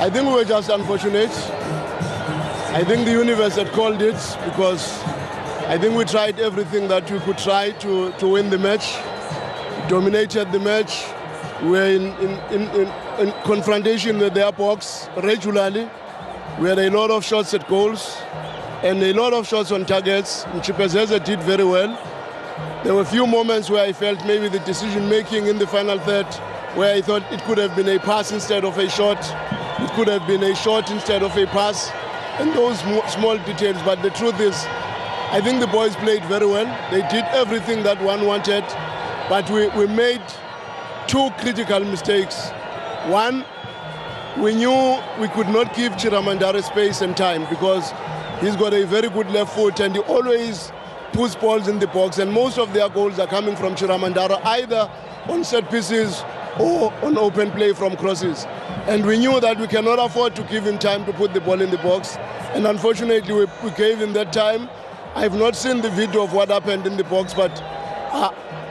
I think we were just unfortunate. I think the universe had called it because I think we tried everything that we could try to win the match. Dominated the match. We were in confrontation with their box regularly. We had a lot of shots at goals and a lot of shots on targets. Mngqithi did very well. There were a few moments where I felt maybe the decision-making in the final third, where I thought it could have been a pass instead of a shot. It could have been a shot instead of a pass. And those small details. But the truth is, I think the boys played very well. They did everything that one wanted. But we made two critical mistakes. One, we knew we could not give Chiramandare space and time because he's got a very good left foot and he always puts balls in the box, and most of their goals are coming from Chiramandare, either on set pieces or on open play from crosses. And we knew that we cannot afford to give him time to put the ball in the box. And unfortunately, we gave him that time. I've not seen the video of what happened in the box, but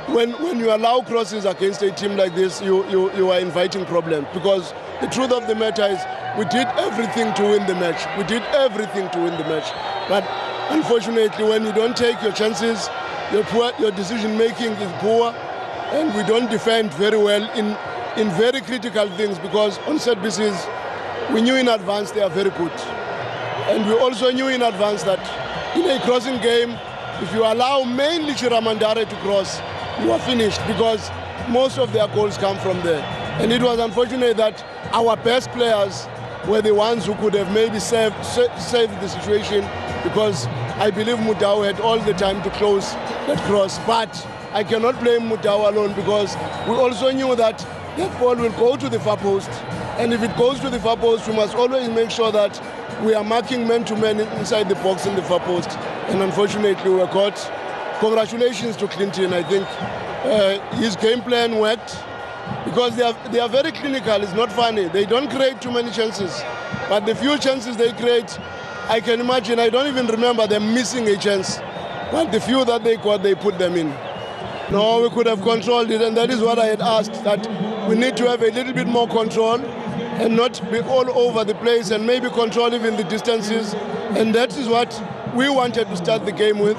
when you allow crosses against a team like this, you are inviting problems. Because the truth of the matter is, we did everything to win the match. We did everything to win the match. But unfortunately, when you don't take your chances, your decision-making is poor, and we don't defend very well in very critical things, because on set pieces, we knew in advance they are very good. And we also knew in advance that in a crossing game, if you allow mainly Chiramandare to cross, you are finished, because most of their goals come from there. And it was unfortunate that our best players were the ones who could have maybe saved the situation, because I believe Mudau had all the time to close that cross. But I cannot blame Mudau alone, because we also knew that that ball will go to the far post. And if it goes to the far post, we must always make sure that we are marking man-to-man inside the box in the far post. And unfortunately, we were caught. Congratulations to Clinton. I think his game plan worked, because they are very clinical. It's not funny. They don't create too many chances. But the few chances they create, I can imagine, I don't even remember them missing a chance. But the few that they got, they put them in. No, we could have controlled it, and that is what I had asked, that we need to have a little bit more control and not be all over the place, and maybe control even the distances. And that is what we wanted to start the game with.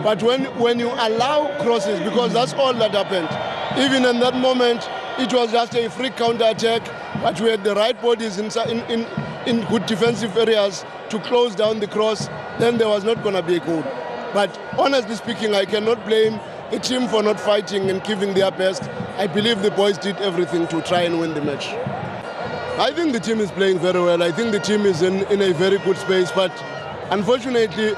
But when you allow crosses, because that's all that happened, even in that moment, it was just a free counter-attack, but we had the right bodies in good defensive areas to close down the cross, then there was not going to be a goal. But honestly speaking, I cannot blame the team for not fighting and giving their best. I believe the boys did everything to try and win the match. I think the team is playing very well. I think the team is in a very good space, but unfortunately,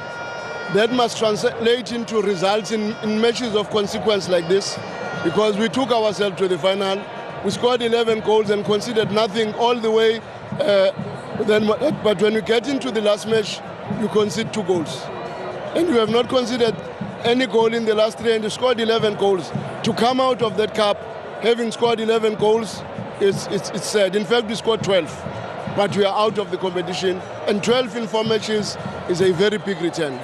that must translate into results in matches of consequence like this, because we took ourselves to the final. We scored 11 goals and conceded nothing all the way. But when you get into the last match, you concede 2 goals. And you have not conceded any goal in the last 3, and you scored 11 goals. To come out of that cup, having scored 11 goals, it's sad. In fact, we scored 12. But we are out of the competition. And 12 in 4 matches is a very big return.